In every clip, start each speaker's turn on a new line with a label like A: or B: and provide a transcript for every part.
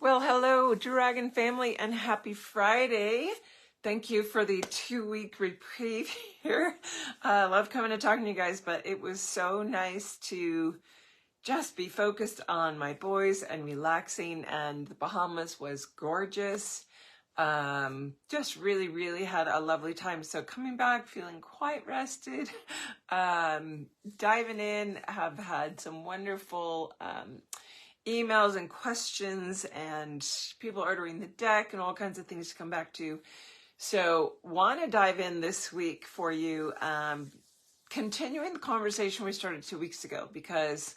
A: Well, hello, Dragon family, and happy Friday. Thank you for the 2-week reprieve here. I love coming and talking to you guys, but it was so nice to just be focused on my boys and relaxing, and the Bahamas was gorgeous. Just really had a lovely time. So coming back, feeling quite rested, diving in, have had some wonderful emails and questions and people ordering the deck and all kinds of things to come back to. So want to dive in this week for you, continuing the conversation we started 2 weeks ago, because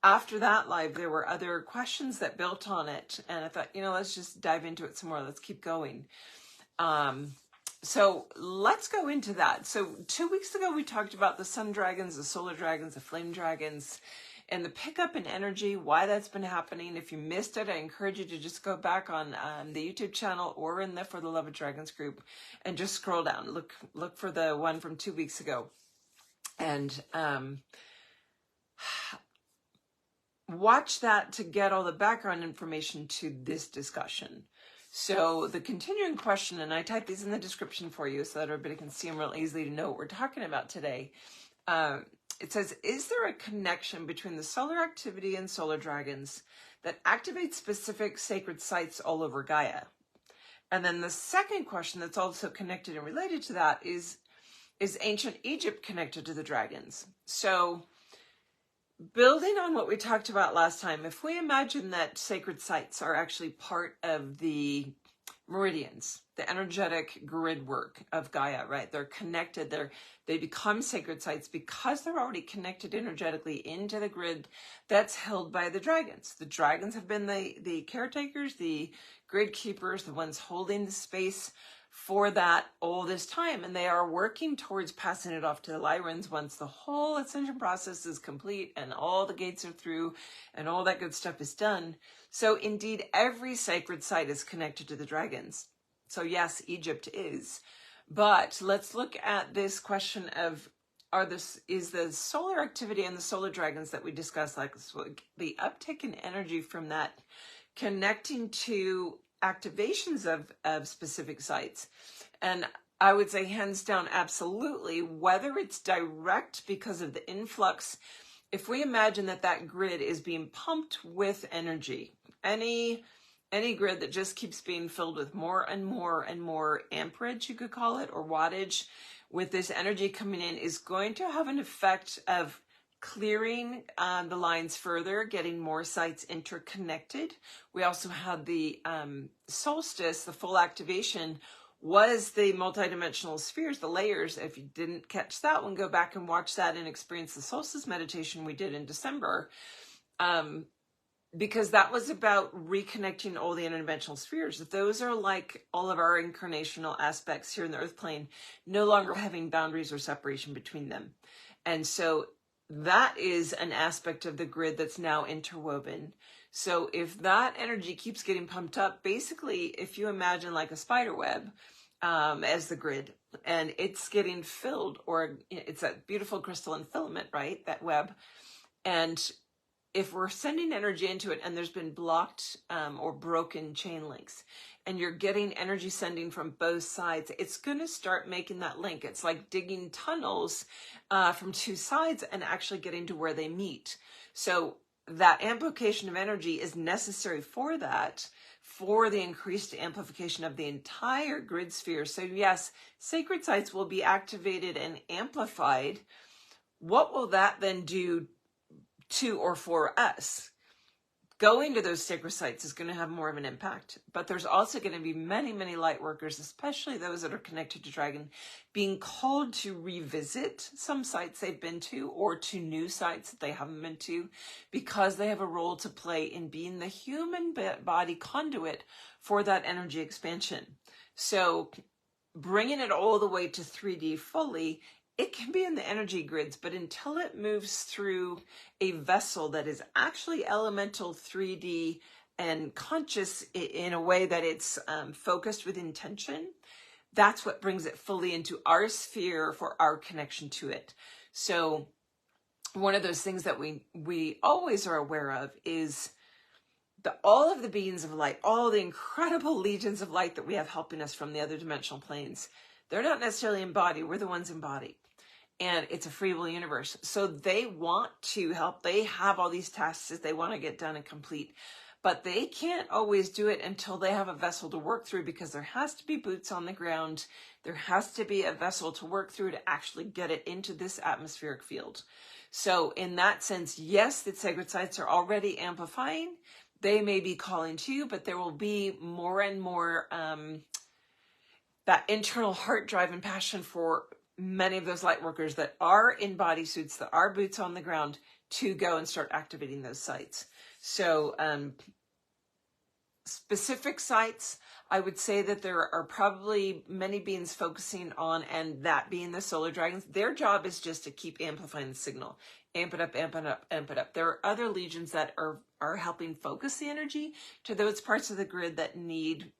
A: after that live, there were other questions that built on it. And I thought, let's just dive into it some more. Let's keep going. So let's go into that. So 2 weeks ago, we talked about the sun dragons, the solar dragons, the flame dragons, and the pickup in energy, why that's been happening. If you missed it, I encourage you to just go back on the YouTube channel or in the For the Love of Dragons group and just scroll down. Look for the one from 2 weeks ago. And watch that to get all the background information to this discussion. So the continuing question, and I type these in the description for you so that everybody can see them real easily to know what we're talking about today. It says, is there a connection between the solar activity and solar dragons that activates specific sacred sites all over Gaia? And then the second question that's also connected and related to that is ancient Egypt connected to the dragons? So building on what we talked about last time, if we imagine that sacred sites are actually part of the meridians, the energetic grid work of Gaia, right? They're connected. They become sacred sites because they're already connected energetically into the grid that's held by the dragons. The dragons have been the caretakers, the grid keepers, the ones holding the space for that all this time. And they are working towards passing it off to the Lyrans once the whole ascension process is complete and all the gates are through and all that good stuff is done. So indeed, every sacred site is connected to the dragons. So yes, Egypt is. But let's look at this question of, is the solar activity and the solar dragons that we discussed, like the uptick in energy from that connecting to activations of specific sites? And I would say hands down, absolutely, whether it's direct because of the influx. If we imagine that grid is being pumped with energy, any grid that just keeps being filled with more and more amperage, you could call it, or wattage, with this energy coming in, is going to have an effect of clearing the lines further, getting more sites interconnected. We also had the solstice, the full activation was the multidimensional spheres, the layers. If you didn't catch that one, go back and watch that and experience the solstice meditation we did in December. Because that was about reconnecting all the interdimensional spheres. Those are like all of our incarnational aspects here in the earth plane, no longer having boundaries or separation between them. And so that is an aspect of the grid that's now interwoven. So if that energy keeps getting pumped up, basically, if you imagine like a spider web as the grid, and it's getting filled, or it's that beautiful crystalline filament, right? That web. And if we're sending energy into it and there's been blocked or broken chain links, and you're getting energy sending from both sides, it's going to start making that link. It's like digging tunnels from two sides and actually getting to where they meet. So that amplification of energy is necessary for that, for the increased amplification of the entire grid sphere. So yes, sacred sites will be activated and amplified. What will that then do to or for us? Going to those sacred sites is going to have more of an impact, but there's also going to be many light workers, especially those that are connected to Dragon, being called to revisit some sites they've been to, or to new sites that they haven't been to, because they have a role to play in being the human body conduit for that energy expansion. So bringing it all the way to 3D fully, it can be in the energy grids, but until it moves through a vessel that is actually elemental 3D and conscious in a way that it's focused with intention, that's what brings it fully into our sphere for our connection to it. So one of those things that we always are aware of is all of the beings of light, all the incredible legions of light that we have helping us from the other dimensional planes, they're not necessarily in body. We're the ones in body. And it's a free will universe. So they want to help. They have all these tasks that they want to get done and complete. But they can't always do it until they have a vessel to work through, because there has to be boots on the ground. There has to be a vessel to work through to actually get it into this atmospheric field. So in that sense, yes, the sacred sites are already amplifying. They may be calling to you, but there will be more and more that internal heart drive and passion for many of those light workers that are in bodysuits, that are boots on the ground, to go and start activating those sites. So specific sites, I would say that there are probably many beings focusing on, and that being the solar dragons, their job is just to keep amplifying the signal. Amp it up, amp it up, amp it up. There are other legions that are helping focus the energy to those parts of the grid that need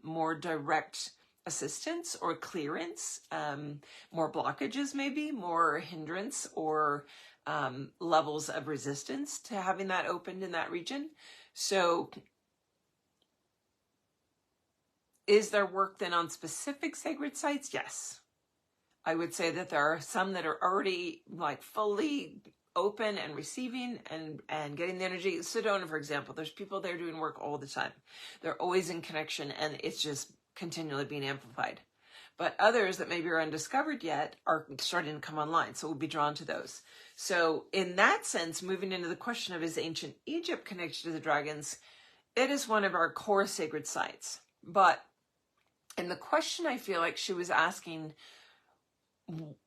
A: more direct assistance or clearance, more blockages maybe, more hindrance or levels of resistance to having that opened in that region. So is there work then on specific sacred sites? Yes. I would say that there are some that are already like fully open and receiving and getting the energy. Sedona, for example, there's people there doing work all the time. They're always in connection, and it's just continually being amplified. But others that maybe are undiscovered yet are starting to come online, so we'll be drawn to those. So in that sense, moving into the question of, is ancient Egypt connected to the dragons? It is one of our core sacred sites. But in the question, I feel like she was asking,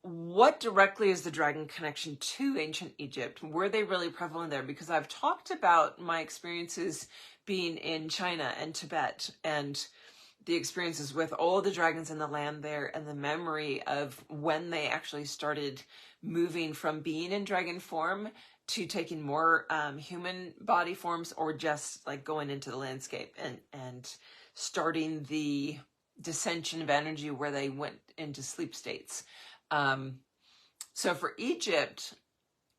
A: what directly is the dragon connection to ancient Egypt? Were they really prevalent there? Because I've talked about my experiences being in China and Tibet, and the experiences with all the dragons in the land there, and the memory of when they actually started moving from being in dragon form to taking more human body forms, or just like going into the landscape and starting the dissension of energy where they went into sleep states. So for Egypt,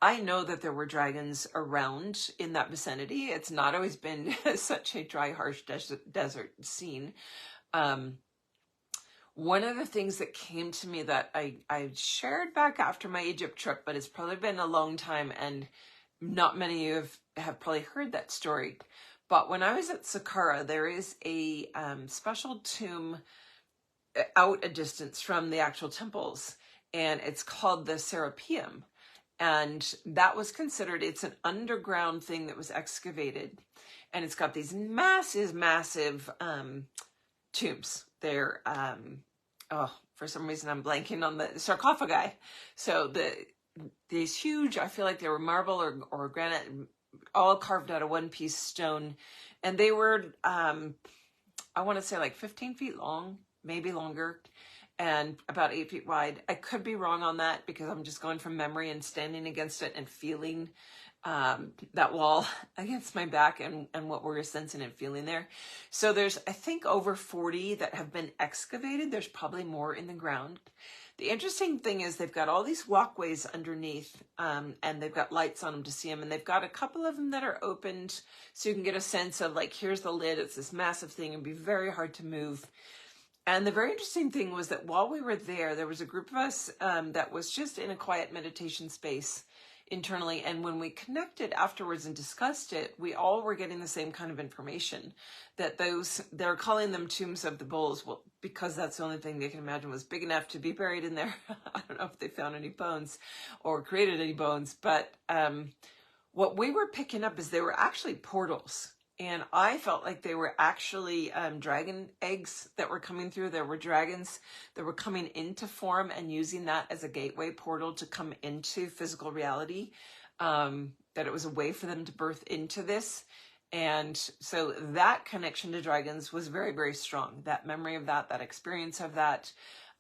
A: I know that there were dragons around in that vicinity. It's not always been such a dry, harsh desert scene. One of the things that came to me that I shared back after my Egypt trip, but it's probably been a long time, and not many of you have probably heard that story. But when I was at Saqqara, there is a special tomb out a distance from the actual temples, and it's called the Serapeum. And that was considered, it's an underground thing that was excavated, and it's got these massive tombs. They're for some reason I'm blanking on the sarcophagi. So these huge, I feel like they were marble or granite, all carved out of one piece stone, and they were I want to say like 15 feet long, maybe longer, and about 8 feet wide. I could be wrong on that, because I'm just going from memory and standing against it and feeling that wall against my back, and what we're sensing and feeling there. So there's, I think, over 40 that have been excavated. There's probably more in the ground. The interesting thing is they've got all these walkways underneath, and they've got lights on them to see them, and they've got a couple of them that are opened, so you can get a sense of, like, here's the lid. It's this massive thing, and be very hard to move. And the very interesting thing was that while we were there was a group of us that was just in a quiet meditation space internally. And when we connected afterwards and discussed it, we all were getting the same kind of information, that they're calling them tombs of the bulls. Well, because that's the only thing they can imagine was big enough to be buried in there. I don't know if they found any bones or created any bones, but what we were picking up is they were actually portals. And I felt like they were actually dragon eggs that were coming through. There were dragons that were coming into form and using that as a gateway portal to come into physical reality, that it was a way for them to birth into this. And so that connection to dragons was very, very strong. That memory of that experience of that.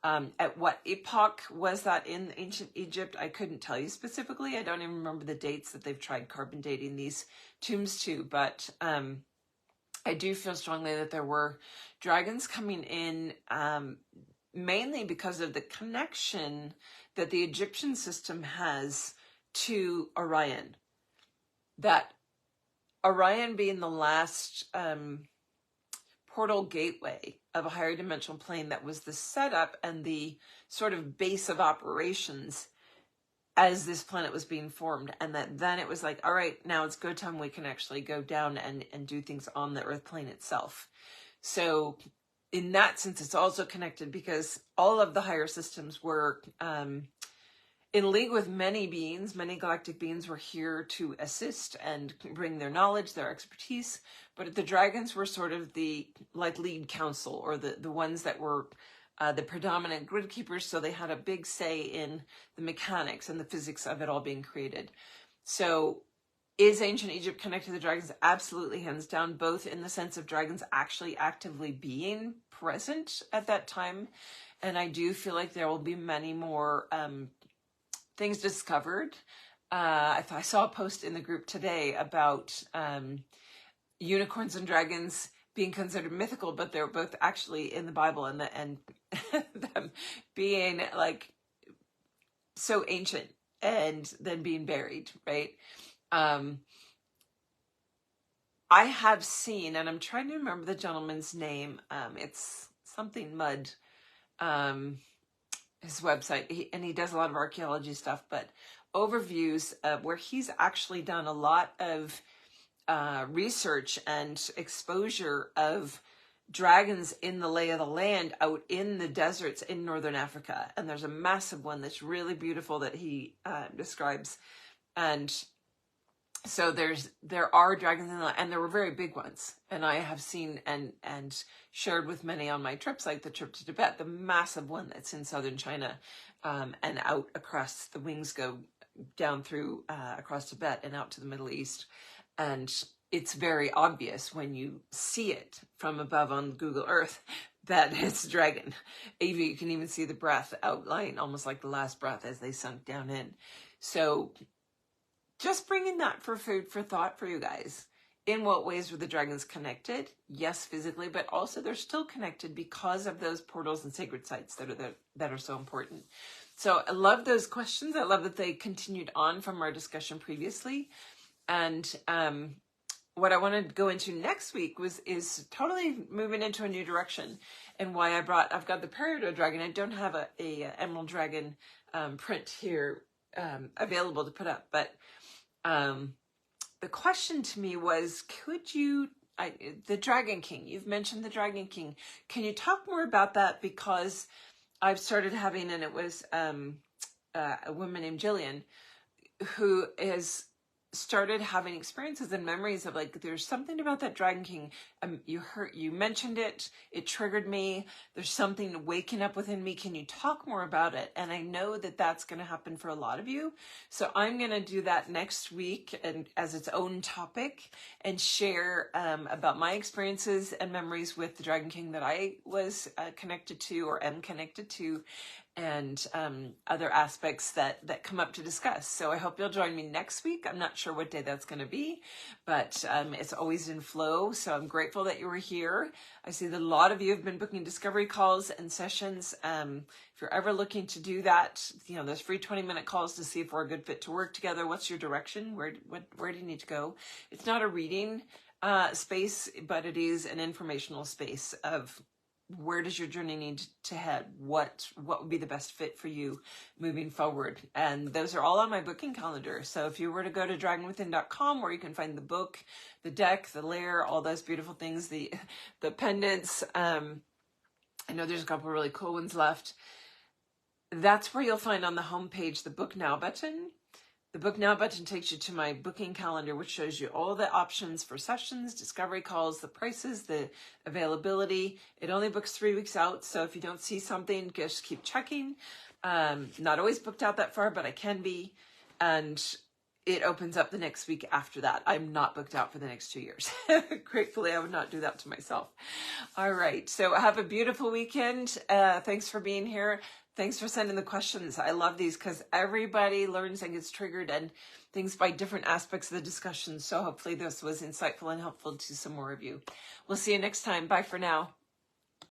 A: At what epoch was that in ancient Egypt? I couldn't tell you specifically. I don't even remember the dates that they've tried carbon dating these tombs to, but I do feel strongly that there were dragons coming in, mainly because of the connection that the Egyptian system has to Orion. That Orion being the last portal gateway of a higher dimensional plane that was the setup and the sort of base of operations as this planet was being formed, and that then it was like, all right, now it's go time, we can actually go down and do things on the Earth plane itself. So in that sense, it's also connected because all of the higher systems were in league with many beings. Many galactic beings were here to assist and bring their knowledge, their expertise, but the dragons were sort of the like lead council, or the ones that were the predominant grid keepers, so they had a big say in the mechanics and the physics of it all being created. So is ancient Egypt connected to the dragons? Absolutely, hands down, both in the sense of dragons actually actively being present at that time, and I do feel like there will be many more things discovered. I saw a post in the group today about unicorns and dragons being considered mythical, but they're both actually in the Bible, and them being like so ancient and then being buried, right? I have seen, and I'm trying to remember the gentleman's name. It's something Mud, his website, he does a lot of archaeology stuff, but overviews where he's actually done a lot of research and exposure of dragons in the lay of the land out in the deserts in northern Africa. And there's a massive one that's really beautiful that he describes. And so there are dragons in the, and there were very big ones. And I have seen and shared with many on my trips, like the trip to Tibet, the massive one that's in southern China, and out across, the wings go down through across Tibet and out to the Middle East. And it's very obvious when you see it from above on Google Earth that it's a dragon. You can even see the breath outline, almost like the last breath as they sunk down in. So just bringing that for food for thought for you guys. In what ways were the dragons connected? Yes, physically, but also they're still connected because of those portals and sacred sites that are so important. So I love those questions. I love that they continued on from our discussion previously. And what I want to go into next week is totally moving into a new direction, and why I've got the peridot dragon. I don't have a emerald dragon print here available to put up, but the question to me was, could you, the Dragon King, you've mentioned the Dragon King. Can you talk more about that? Because I've started having, and it was a woman named Jillian who is started having experiences and memories of like, there's something about that Dragon King. You mentioned it triggered me. There's something waking up within me. Can you talk more about it? And I know that that's going to happen for a lot of you. So I'm going to do that next week and as its own topic, and share about my experiences and memories with the Dragon King that I was connected to or am connected to, and other aspects that come up to discuss. So I hope you'll join me next week. I'm not sure what day that's going to be, but it's always in flow. So I'm grateful that you were here. I see that a lot of you have been booking discovery calls and sessions. If you're ever looking to do that, there's free 20-minute calls to see if we're a good fit to work together. What's your direction? Where do you need to go? It's not a reading space, but it is an informational space of where does your journey need to head? What would be the best fit for you moving forward? And those are all on my booking calendar. So if you were to go to dragonwithin.com, where you can find the book, the deck, the layer, all those beautiful things, the pendants. I know there's a couple of really cool ones left. That's where you'll find on the homepage the Book Now button. The Book Now button takes you to my booking calendar, which shows you all the options for sessions, discovery calls, the prices, the availability. It only books 3 weeks out, so if you don't see something, just keep checking. Not always booked out that far, but I can be. And it opens up the next week after that. I'm not booked out for the next 2 years. Gratefully, I would not do that to myself. All right, so have a beautiful weekend. Thanks for being here. Thanks for sending the questions. I love these because everybody learns and gets triggered and things by different aspects of the discussion. So hopefully this was insightful and helpful to some more of you. We'll see you next time. Bye for now.